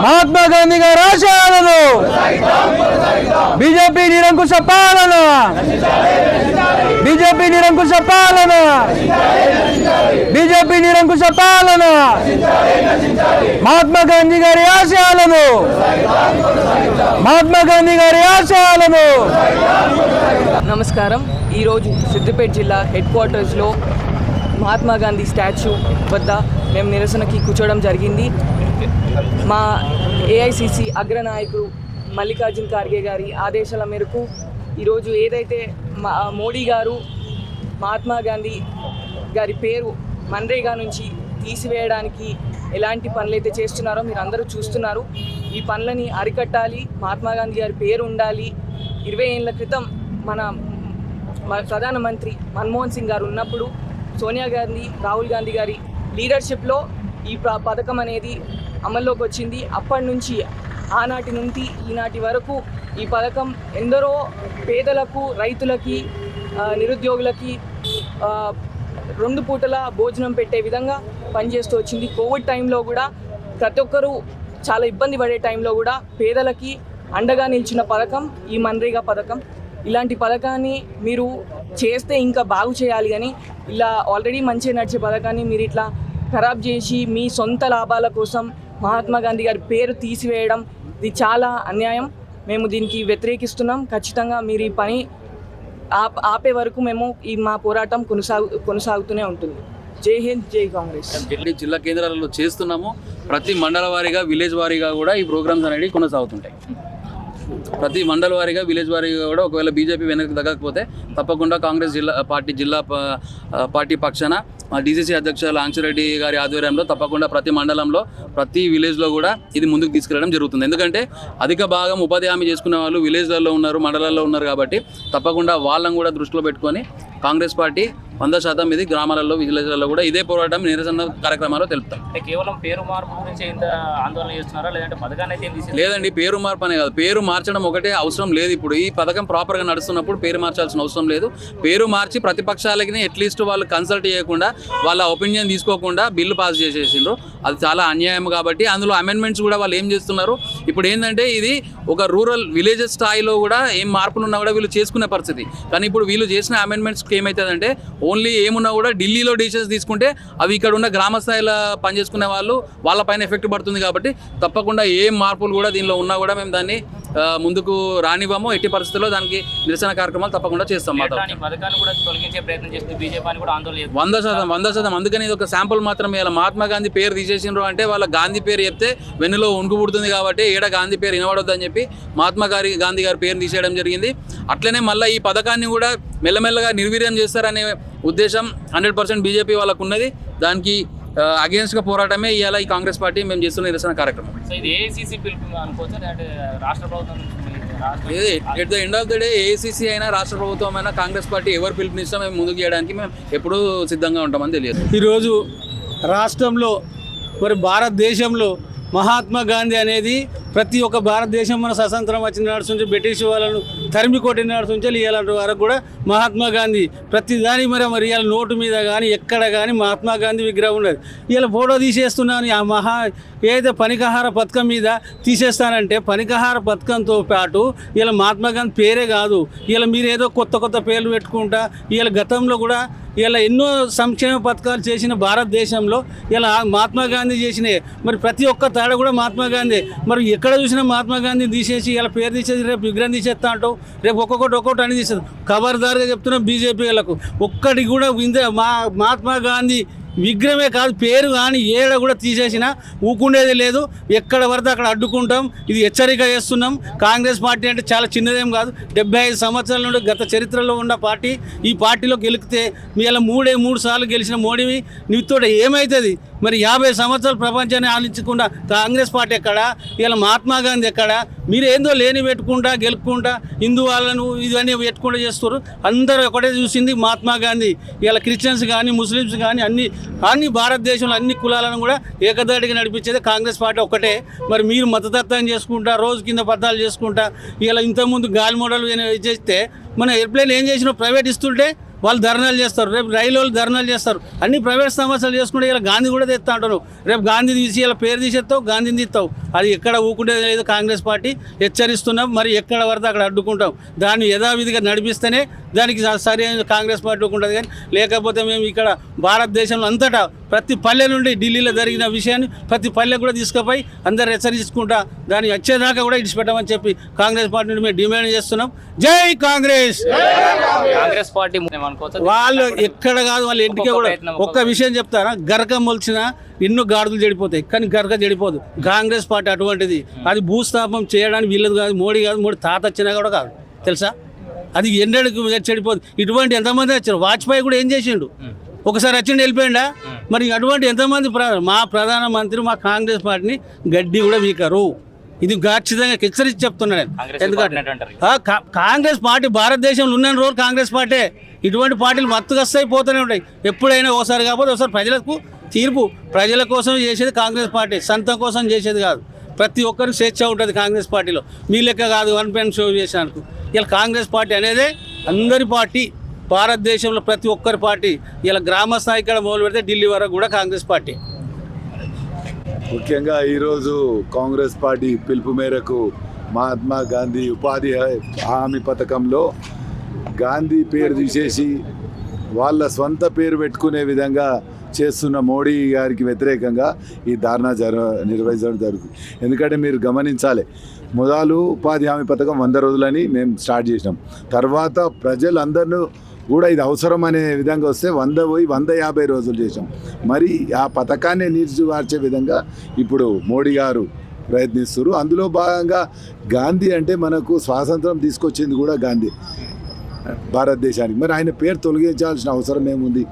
మహాత్మా గాంధీ గారి ఆశయాలను బీజేపీ నిరంకుశ పాలన బీజేపీ నిరంకుశ పాలన బీజేపీ నిరంకుశ పాలన మహాత్మా గాంధీ గారి ఆశయాలను మహాత్మా గాంధీ గారి ఆశయాలను. నమస్కారం. ఈరోజు సిద్దిపేట జిల్లా హెడ్ క్వార్టర్స్లో మహాత్మా గాంధీ స్టాచ్యూ వద్ద మేము నిరసనకి కూర్చోవడం జరిగింది. మా ఏఐసిసి అగ్రనాయకుడు మల్లికార్జున్ ఖార్గే గారి ఆదేశాల మేరకు ఈరోజు ఏదైతే మోడీ గారు మహాత్మా గాంధీ గారి పేరు మన్రేగా నుంచి తీసివేయడానికి ఎలాంటి పనులైతే చేస్తున్నారో మీరు అందరూ చూస్తున్నారు. ఈ పనులని అరికట్టాలి, మహాత్మా గాంధీ గారి పేరు ఉండాలి. 20 ఏళ్ల క్రితం మన ప్రధానమంత్రి మన్మోహన్ సింగ్ గారు ఉన్నప్పుడు సోనియా గాంధీ, రాహుల్ గాంధీ గారి లీడర్షిప్లో ఈ పథకం అనేది అమల్లోకి వచ్చింది. అప్పటి నుంచి ఆనాటి నుండి ఈనాటి వరకు ఈ పథకం ఎందరో పేదలకు, రైతులకి, నిరుద్యోగులకి 2 పూటల భోజనం పెట్టే విధంగా పనిచేస్తూ వచ్చింది. కోవిడ్ టైంలో కూడా ప్రతి ఒక్కరూ చాలా ఇబ్బంది పడే టైంలో కూడా పేదలకి అండగా నిలిచిన పథకం ఈ మన్రేగా పథకం. ఇలాంటి పథకాన్ని మీరు చేస్తే ఇంకా బాగు చేయాలి కానీ ఇలా ఆల్రెడీ మంచిగా నడిచే పథకాన్ని మీరు ఇట్లా ఖరాబ్ చేసి మీ సొంత లాభాల కోసం మహాత్మా గాంధీ గారి పేరు తీసివేయడం ఇది చాలా అన్యాయం. మేము దీనికి వ్యతిరేకిస్తున్నాం. ఖచ్చితంగా మీరు ఈ పని ఆపే వరకు మేము మా పోరాటం కొనసాగుతూనే ఉంటుంది. జై హింద్, జై కాంగ్రెస్. జిల్లా కేంద్రాలలో చేస్తున్నాము. ప్రతి మండల వారీగా, విలేజ్ వారీగా కూడా ఈ ప్రోగ్రామ్స్ అనేవి కొనసాగుతుంటాయి. ప్రతి మండల వారీగా, విలేజ్ వారీగా కూడా ఒకవేళ బీజేపీ వెనక్కి తగ్గకపోతే తప్పకుండా కాంగ్రెస్ జిల్లా పార్టీ పక్షాన డీసీసీ అధ్యక్షులు ఆంక్షరెడ్డి గారి ఆధ్వర్యంలో తప్పకుండా ప్రతి మండలంలో, ప్రతి విలేజ్లో కూడా ఇది ముందుకు తీసుకెళ్ళడం జరుగుతుంది. ఎందుకంటే అధిక భాగం ఉపాధి హామీ చేసుకునే వాళ్ళు విలేజ్లలో ఉన్నారు, మండలాల్లో ఉన్నారు. కాబట్టి తప్పకుండా వాళ్ళని కూడా దృష్టిలో పెట్టుకొని కాంగ్రెస్ పార్టీ 100% ఇది గ్రామాలలో, విలేజ్లలో కూడా ఇదే పోరాటం, నిరసన కార్యక్రమాలు తెలుపుతాం. కేవలం పేరు మార్పు గురించి ఇంత ఆందోళన చేస్తున్నారా, లేదంటే పథకాన్ని అయితే లేదండి, పేరు మార్పు అనే కాదు, పేరు మార్చడం ఒకటే అవసరం లేదు. ఇప్పుడు ఈ పథకం ప్రాపర్గా నడుస్తున్నప్పుడు పేరు మార్చాల్సిన అవసరం లేదు. పేరు మార్చి ప్రతిపక్షాలకి అట్లీస్ట్ వాళ్ళు కన్సల్ట్ చేయకుండా, వాళ్ళ ఒపీనియన్ తీసుకోకుండా బిల్లు పాస్ చేసేసిండ్రు. అది చాలా అన్యాయం. కాబట్టి అందులో అమెండ్మెంట్స్ కూడా వాళ్ళు ఏం చేస్తున్నారు, ఇప్పుడు ఏంటంటే ఇది ఒక రూరల్ విలేజెస్ స్థాయిలో కూడా ఏం మార్పులు ఉన్నా కూడా వీళ్ళు చేసుకునే పరిస్థితి. కానీ ఇప్పుడు వీళ్ళు చేసిన అమెండ్మెంట్స్కి ఏమవుతుందంటే ఓన్లీ ఏమున్నా కూడా ఢిల్లీలో డిసిషన్స్ తీసుకుంటే అవి ఇక్కడ ఉన్న గ్రామ స్థాయిలో పనిచేసుకునే వాళ్ళు వాళ్ళపైన ఎఫెక్ట్ పడుతుంది. కాబట్టి తప్పకుండా ఏం మార్పులు కూడా దీనిలో ఉన్నా కూడా మేము దాన్ని ముందుకు రానివ్వము. ఎట్టి పరిస్థితుల్లో దానికి నిరసన కార్యక్రమాలు తప్పకుండా చేస్తాం. 100%. అందుకని ఇది ఒక శాంపుల్ మాత్రమే. ఇలా మహాత్మా గాంధీ పేరు తీసేసిండ్రు అంటే వాళ్ళ గాంధీ పేరు చెప్తే వెన్నులో వణుకు పుడుతుంది. కాబట్టి ఏడ గాంధీ పేరు వినబడొద్దని చెప్పి మహాత్మా గాంధీ గారి పేరుని తీసేయడం జరిగింది. అట్లనే మళ్ళీ ఈ పథకాన్ని కూడా మెల్లమెల్లగా నిర్వీర్యం చేస్తారనే ఉద్దేశం 100% బీజేపీ వాళ్ళకు ఉన్నది. దానికి అగేన్స్ట్గా పోరాటమే ఇవాళ ఈ కాంగ్రెస్ పార్టీ మేము చేస్తున్న నిరసన కార్యక్రమం. At the end of the day AICC అయినా, రాష్ట్ర ప్రభుత్వం అయినా, కాంగ్రెస్ పార్టీ ఎవరు పిలుపునిస్తాం మేము ముందుకు చేయడానికి మేము ఎప్పుడూ సిద్ధంగా ఉంటామని తెలియదు. ఈరోజు రాష్ట్రంలో మరి భారతదేశంలో మహాత్మా గాంధీ అనేది ప్రతి ఒక్క భారతదేశం మన స్వతంత్రం వచ్చిన నాటి నుంచి బ్రిటిష్ వాళ్ళను తరిమి కొట్టిన నాటి నుంచి ఇలాంటి వరకు కూడా మహాత్మా గాంధీ ప్రతి దాని మరి ఇవాళ నోటు మీద కానీ ఎక్కడ కానీ మహాత్మా గాంధీ విగ్రహం ఉన్నది. ఇలా ఫోటో తీసేస్తున్నాను ఆ ఏదైతే పనికాహార పథకం మీద తీసేస్తానంటే పనికాహార పథకంతో పాటు ఇలా మహాత్మా గాంధీ పేరే కాదు, ఇలా మీరు ఏదో కొత్త పేర్లు పెట్టుకుంటా ఇలా గతంలో కూడా ఇలా ఎన్నో సంక్షేమ పథకాలు చేసిన భారతదేశంలో ఇలా మహాత్మా గాంధీ చేసినాయి. మరి ప్రతి ఒక్క తాడ కూడా మహాత్మా గాంధీ. మరి ఎక్కడ చూసినా మహాత్మా గాంధీ తీసేసి ఇలా పేరు తీసేసి రేపు విగ్రహం తీసేస్తా అంటావు, రేపు ఒక్కొక్కటి అని తీసేది. ఖబర్దారుగా చెప్తున్నాం బీజేపీ వాళ్ళకు, ఒక్కటి కూడా మహాత్మా గాంధీ విగ్రహమే కాదు పేరు కానీ ఏడ కూడా తీసేసినా ఊకుండేది లేదు. ఎక్కడ పడితే అక్కడ అడ్డుకుంటాం. ఇది హెచ్చరిక చేస్తున్నాం. కాంగ్రెస్ పార్టీ అంటే చాలా చిన్నదేం కాదు. 75 సంవత్సరాల నుండి గత చరిత్రలో ఉన్న పార్టీ. ఈ పార్టీలో గెలికితే మీ ఇలా 3 సార్లు గెలిచిన మోడీవి నీతో ఏమవుతుంది? మరి 50 సంవత్సరాలు ప్రపంచాన్ని ఆలోచించకుండా కాంగ్రెస్ పార్టీ ఎక్కడా, ఇలా మహాత్మా గాంధీ ఎక్కడా? మీరు ఏందో లేని పెట్టుకుంటా గెలుపుకుంటా హిందూ వాళ్ళను ఇవన్నీ పెట్టుకుంటూ చేస్తారు. అందరూ ఒకటే చూసింది మహాత్మా గాంధీ. ఇలా క్రిస్టియన్స్ కానీ ముస్లిమ్స్ కానీ అన్ని భారతదేశంలో అన్ని కులాలను కూడా ఏకదాటిగా నడిపించేది కాంగ్రెస్ పార్టీ ఒక్కటే. మరి మీరు మతతత్వం చేసుకుంటా రోజు కింద పద్దాలు చేసుకుంటా ఇలా ఇంతకుముందు గాలి మోడల్ చేస్తే మన ఎయిర్ప్లేన్ ఏం చేసినా ప్రైవేట్ ఇస్తుంటే వాళ్ళు ధర్నాలు చేస్తారు. రేపు రైలు వాళ్ళు ధర్నాలు చేస్తారు. అన్ని ప్రైవేట్ సమస్యలు చేసుకుంటే ఇలా గాంధీ కూడా తెస్తా అంటారు. రేపు గాంధీ తీసి ఇలా పేరు తీసేస్తావు, గాంధీని తీస్తావు. అది ఎక్కడ ఊకుంటే లేదు. కాంగ్రెస్ పార్టీ హెచ్చరిస్తున్నాం, మరి ఎక్కడ పడితే అక్కడ అడ్డుకుంటాం. దాన్ని యథావిధిగా నడిపిస్తేనే దానికి సరైన కాంగ్రెస్ పార్టీ ఉంటుంది. కానీ లేకపోతే మేము ఇక్కడ భారతదేశంలో అంతటా ప్రతి పల్లె నుండి ఢిల్లీలో జరిగిన విషయాన్ని ప్రతి పల్లె కూడా తీసుకుపోయి అందరు హెచ్చరించుకుంటా దాన్ని వచ్చేదాకా కూడా ఇడిచిపెట్టమని చెప్పి కాంగ్రెస్ పార్టీ నుండి మేము డిమాండ్ చేస్తున్నాం. జై కాంగ్రెస్. కాంగ్రెస్ పార్టీ అనుకోవచ్చు. వాళ్ళు ఎక్కడ కాదు, వాళ్ళ ఇంటికి కూడా ఒక్క విషయం చెప్తారా, గరక మొలిచిన ఎన్నో గాడులు చెడిపోతాయి కానీ గరక చెడిపోదు. కాంగ్రెస్ పార్టీ అటువంటిది. అది భూస్థాపం చేయడానికి వీళ్ళది కాదు, మోడీ కాదు, మోడీ తాత వచ్చినా కూడా కాదు, తెలుసా? అది ఎన్నడకు చెడిపోదు. ఇటువంటి ఎంతమంది వచ్చారు. వాజ్పేయి కూడా ఏం చేసిండు, ఒకసారి వచ్చిండు వెళ్ళిపోయిండా. మరి అటువంటి ఎంతమంది మా ప్రధానమంత్రి మా కాంగ్రెస్ పార్టీని గడ్డి కూడా వీకరు. ఇది ఖచ్చితంగా హెచ్చరించి చెప్తున్నాను. ఎందుకంటే కాంగ్రెస్ పార్టీ భారతదేశంలో ఉన్న రోజు కాంగ్రెస్ పార్టీ. ఇటువంటి పార్టీలు మత్తుగా వస్తాయి, పోతూనే ఉంటాయి. ఎప్పుడైనా ఒకసారి కాకపోతే ఒకసారి ప్రజలకు తీర్పు. ప్రజల కోసం చేసేది కాంగ్రెస్ పార్టీ, సొంతం కోసం చేసేది కాదు. ప్రతి ఒక్కరికి స్వేచ్ఛ ఉంటుంది కాంగ్రెస్ పార్టీలో. మీ లెక్క కాదు వన్ పెన్ షో చేసినందుకు. ఇలా కాంగ్రెస్ పార్టీ అనేదే అందరి పార్టీ, భారతదేశంలో ప్రతి ఒక్కరి పార్టీ. ఇలా గ్రామ స్థాయి ఇక్కడ మొదలు పెడితే ఢిల్లీ వరకు కూడా కాంగ్రెస్ పార్టీ. ముఖ్యంగా ఈరోజు కాంగ్రెస్ పార్టీ పిలుపు మేరకు మహాత్మా గాంధీ ఉపాధి హామీ పథకంలో గాంధీ పేరు తీసేసి వాళ్ళ సొంత పేరు పెట్టుకునే విధంగా చేస్తున్న మోడీ గారికి వ్యతిరేకంగా ఈ ధర్నా నిర్వహించడం జరుగుతుంది. ఎందుకంటే మీరు గమనించాలి, మొదలు ఉపాధి హామీ పథకం 100 రోజులని మేము స్టార్ట్ చేసినాం. తర్వాత ప్రజలందరూ కూడా ఇది అవసరం అనే విధంగా వస్తే 100 పోయి 150 రోజులు చేసాం. మరి ఆ పథకాన్ని నీర్చివార్చే విధంగా ఇప్పుడు మోడీ గారు ప్రయత్నిస్తారు. అందులో భాగంగా గాంధీ అంటే మనకు స్వాతంత్రం తీసుకొచ్చింది కూడా గాంధీ భారతదేశానికి. మరి ఆయన పేరు తొలగించాల్సిన అవసరం ఏముంది?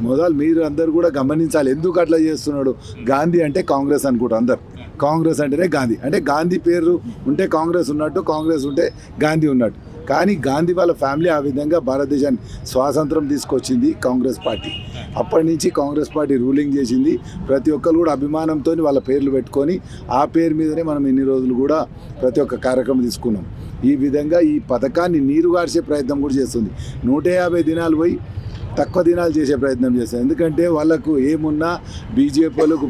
మొదలు మీరు అందరు కూడా గమనించాలి ఎందుకు అట్లా చేస్తున్నాడు. గాంధీ అంటే కాంగ్రెస్ అనుకుంటారు అందరు. కాంగ్రెస్ అంటేనే గాంధీ, అంటే గాంధీ పేరు ఉంటే కాంగ్రెస్ ఉన్నట్టు, కాంగ్రెస్ ఉంటే గాంధీ ఉన్నట్టు. కానీ గాంధీ వాళ్ళ ఫ్యామిలీ ఆ విధంగా భారతదేశానికి స్వాతంత్రం తీసుకొచ్చింది కాంగ్రెస్ పార్టీ. అప్పటి నుంచి కాంగ్రెస్ పార్టీ రూలింగ్ చేసింది. ప్రతి ఒక్కరు కూడా అభిమానంతో వాళ్ళ పేర్లు పెట్టుకొని ఆ పేరు మీదనే మనం ఇన్ని రోజులు కూడా ప్రతి ఒక్క కార్యక్రమం తీసుకున్నాం. ఈ విధంగా ఈ పథకాన్ని నీరుగార్చే ప్రయత్నం కూడా చేస్తుంది. 150 దినాలు పోయి తక్కువ దినాలు చేసే ప్రయత్నం చేస్తారు. ఎందుకంటే వాళ్ళకు ఏమున్నా బీజేపీ వాళ్ళకు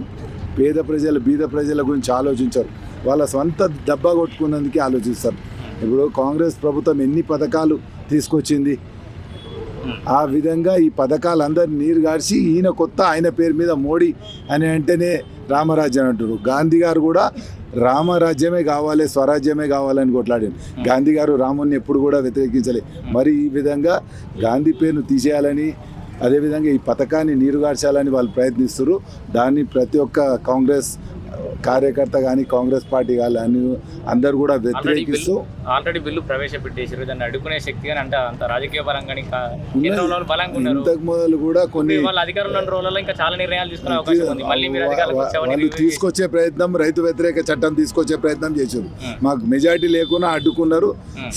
బీద ప్రజల గురించి ఆలోచించరు. వాళ్ళ సొంత దెబ్బ కొట్టుకున్నందుకే ఆలోచిస్తారు. ఇప్పుడు కాంగ్రెస్ ప్రభుత్వం ఎన్ని పథకాలు తీసుకొచ్చింది, ఆ విధంగా ఈ పథకాలు అందరినీ నీరు గార్చి ఈయన కొత్త ఆయన పేరు మీద మోడీ అని అంటేనే రామరాజ్యం అంటారు. గాంధీ గారు కూడా రామరాజ్యమే కావాలి, స్వరాజ్యమే కావాలని కొట్లాడారు. గాంధీ గారు రాముని ఎప్పుడు కూడా వ్యతిరేకించలే. మరి ఈ విధంగా గాంధీ పేరును తీసేయాలని, అదేవిధంగా ఈ పథకాన్ని నీరుగార్చాలని వాళ్ళు ప్రయత్నిస్తారు. దాన్ని ప్రతి ఒక్క కాంగ్రెస్ కార్యకర్త కానీ కాంగ్రెస్ పార్టీ కానీ అందరు కూడా వ్యతిరేకిస్తూ ఆల్రెడీ బిల్లు ప్రవేశపెట్టేసారు. దాన్ని అడ్డుకునే శక్తి కానీ అంటే అంత రాజకీయ పరంగా బలంగా ఉన్నారు. ఇంతకు మొదలు కూడా కొన్ని వాళ్ళ అధికారంలో ఉన్న రోజుల్లో ఇంకా చాలా నిర్ణయాలు తీసుకునే అవకాశం ఉంది. మళ్ళీ మీరు వాళ్ళు తీసుకొచ్చే ప్రయత్నం, రైతు వ్యతిరేక చట్టం తీసుకొచ్చే ప్రయత్నం చేశారు. మాకు మెజారిటీ లేకుండా అడ్డుకున్నారు,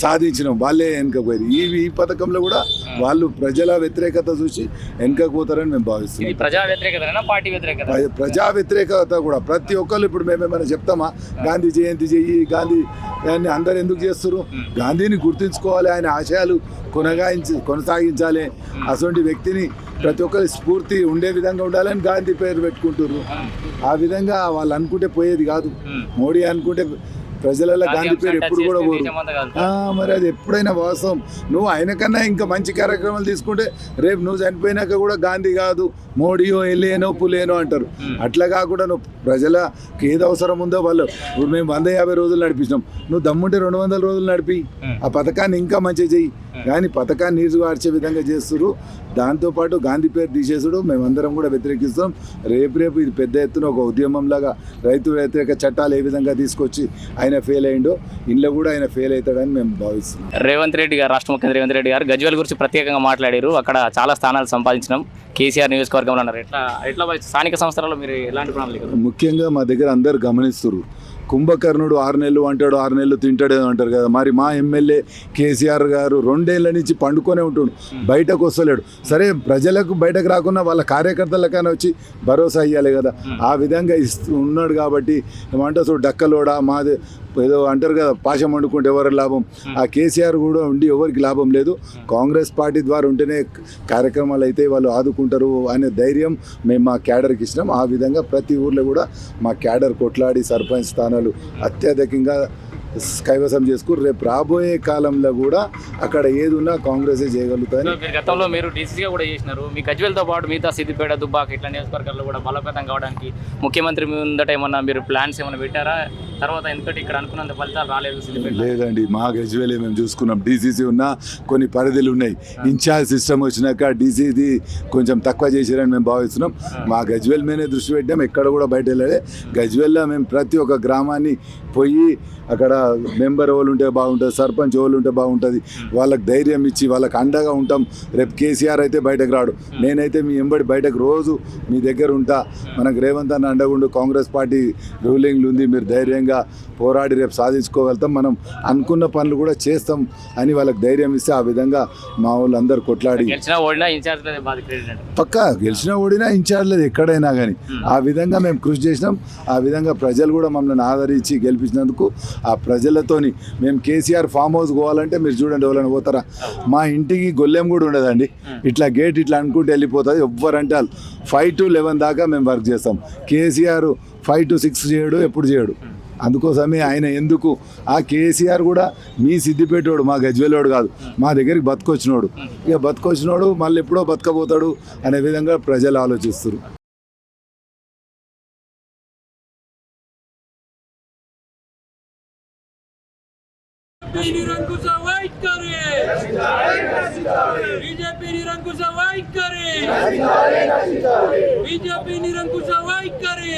సాధించినాం. వాళ్ళే వెనకపోయారు. ఈ పథకంలో కూడా వాళ్ళు ప్రజల వ్యతిరేకత చూసి వెనకపోతారని మేము భావిస్తున్నాం. ప్రజా వ్యతిరేకత, పార్టీ వ్యతిరేకత, ప్రజా వ్యతిరేకత కూడా ప్రతి ఒక్కరు. ఇప్పుడు మేమేమైనా చెప్తామా గాంధీ జయంతి చెయ్యి, గాంధీ దాన్ని అందరు ఎందుకు చేస్తారు? గాంధీని గుర్తుంచుకోవాలి, ఆయన ఆశయాలు కొనసాగించాలి. అటువంటి వ్యక్తిని ప్రతి ఒక్కరి స్ఫూర్తి ఉండే విధంగా ఉండాలని గాంధీ పేరు పెట్టుకుంటారు. ఆ విధంగా వాళ్ళు అనుకుంటే పోయేది కాదు. మోడీ అనుకుంటే ప్రజలలో గాంధీ పేరు ఎప్పుడు కూడా పోరు. మరి అది ఎప్పుడైనా వాస్తవం. నువ్వు ఆయన కన్నా ఇంకా మంచి కార్యక్రమాలు తీసుకుంటే రేపు నువ్వు చనిపోయినాక కూడా గాంధీ కాదు మోడీయో ఎల్లేనో పులేనో అంటారు. అట్లా కాకుండా నువ్వు ప్రజలకి ఏది అవసరం ఉందో వాళ్ళు. ఇప్పుడు మేము 150 రోజులు నడిపించినాం, నువ్వు దమ్ముంటే 200 రోజులు నడిపి ఆ పథకాన్ని ఇంకా మంచిగా చెయ్యి. కానీ పథకాన్ని నీరుగార్చే విధంగా చేస్తున్నారు. దాంతోపాటు గాంధీ పేరు తీసేసుడు మేమందరం కూడా వ్యతిరేకిస్తాం. రేపు ఇది పెద్ద ఎత్తున ఒక ఉద్యమంలాగా రైతు వ్యతిరేక చట్టాలు ఏ విధంగా తీసుకొచ్చి ఆయన ఫెయిల్ అయ్యిండో ఇంట్లో కూడా ఆయన ఫెయిల్ అవుతాడని మేము భావిస్తున్నాం. రేవంత్ రెడ్డి గారు, రాష్ట్ర ముఖ్యమంత్రి రేవంత్ రెడ్డి గారు గజ్వేల్ గురించి ప్రత్యేకంగా మాట్లాడారు. అక్కడ చాలా స్థానాలు సంపాదించినాం, కేసీఆర్ నియోజకవర్గంలో అన్నారు. ఎట్లా స్థానిక సంస్థలలో మీరు ఎలాంటి ప్రణాళిక? ముఖ్యంగా మా దగ్గర అందరు గమనిస్తారు. కుంభకర్ణుడు 6 నెలలు అంటాడు, 6 నెలలు తింటాడు అంటారు కదా. మరి మా ఎమ్మెల్యే కేసీఆర్ గారు 2 ఏళ్ల నుంచి పండుకొనే ఉంటుడు, బయటకు వస్తలేడు. సరే ప్రజలకు బయటకు రాకుండా వాళ్ళ కార్యకర్తలకైనా వచ్చి భరోసా ఇవ్వాలి కదా. ఆ విధంగా ఉన్నాడు కాబట్టి ఏమంటే డక్కలోడ మాది ఏదో అంటారు కదా పాశం వండుకుంటే ఎవరి లాభం, ఆ కేసీఆర్ కూడా ఉండి ఎవరికి లాభం లేదు. కాంగ్రెస్ పార్టీ ద్వారా ఉంటేనే కార్యక్రమాలు అయితే వాళ్ళు ఆదుకుంటారు అనే ధైర్యం మేము మా క్యాడర్కి ఇచ్చినాం. ఆ విధంగా ప్రతి ఊర్లో కూడా మా క్యాడర్ కొట్లాడి సర్పంచ్ స్థానాలు అత్యధికంగా కైవసం చేసుకుని రేపు రాబోయే కాలంలో కూడా అక్కడ ఏది ఉన్నా కాంగ్రెసే చేయగలుగుతాయని. మీరు గతంలో మీరు డీసీగా కూడా చేసినారు. మీ గజ్వేల్తో పాటు మిగతా సిద్దిపేట, దుబ్బాక ఇట్లా నియోజకవర్గాల్లో కూడా బలోపేతం కావడానికి ముఖ్యమంత్రి ముందట ఏమన్నా మీరు ప్లాన్స్ ఏమైనా పెట్టారా? తర్వాత ఎందుకంటే ఇక్కడ అనుకున్నంత ఫలితాలు రాలేదు సిద్దిపేట. లేదండి, మా గజ్వేలే మేము చూసుకున్నాం. డీసీసీ ఉన్న కొన్ని పరిధులు ఉన్నాయి. ఇన్ఛార్జ్ సిస్టమ్ వచ్చినాక డీసీది కొంచెం తక్కువ చేశారని మేము భావిస్తున్నాం. మా గజ్వేల్ మీదే దృష్టి పెట్టాం, ఎక్కడ కూడా బయట వెళ్ళలే. గజ్వేల్లో మేము ప్రతి ఒక్క గ్రామాన్ని పోయి అక్కడ మెంబర్ ఎవరు ఉంటే బాగుంటుంది, సర్పంచ్ ఎవరు ఉంటే బాగుంటుంది, వాళ్ళకి ధైర్యం ఇచ్చి వాళ్ళకి అండగా ఉంటాం. రేపు కేసీఆర్ అయితే బయటకు రాడు, నేనైతే మీ ఎంబడి బయటకు రోజు మీ దగ్గర ఉంటా. మనకు రేవంత్ అన్న అండగా ఉండు, కాంగ్రెస్ పార్టీ రూలింగ్లు ఉంది, మీరు ధైర్యంగా పోరాడి రేపు సాధించుకోగలుగుతాం, మనం అనుకున్న పనులు కూడా చేస్తాం అని వాళ్ళకి ధైర్యం ఇస్తే ఆ విధంగా మా వాళ్ళు అందరు కొట్లాడి పక్కా గెలిచినా ఓడినా ఇన్ఛార్జ్ లేదు ఎక్కడైనా కానీ. ఆ విధంగా మేము కృషి చేసినాం. ఆ విధంగా ప్రజలు కూడా మమ్మల్ని ఆదరించి గెలిపించినందుకు ఆ ప్రజలతోని మేము కేసీఆర్ ఫామ్ హౌస్ పోవాలంటే మీరు చూడండి ఎవరైనా పోతారా, మా ఇంటికి గొల్లెం కూడా ఉండదండి, ఇట్లా గేట్ ఇట్లా అనుకుంటే వెళ్ళిపోతుంది. ఎవ్వరంటే 5 to 11 దాకా మేము వర్క్ చేస్తాం. కేసీఆర్ 5 to 6 చేయడు, ఎప్పుడు చేయడు. అందుకోసమే ఆయన ఎందుకు ఆ కేసీఆర్ కూడా మీ సిద్దిపేటోడు, మా గజ్వేలోడు కాదు, మా దగ్గరికి బతుకొచ్చినోడు. ఇక బతుకొచ్చినోడు మళ్ళీ ఎప్పుడో బతకబోతాడు అనే విధంగా ప్రజలు ఆలోచిస్తారు. निरंकुश वाइट करे, बीजेपी निरंकुश वाइट करे, बीजेपी निरंकुश वाइट करे।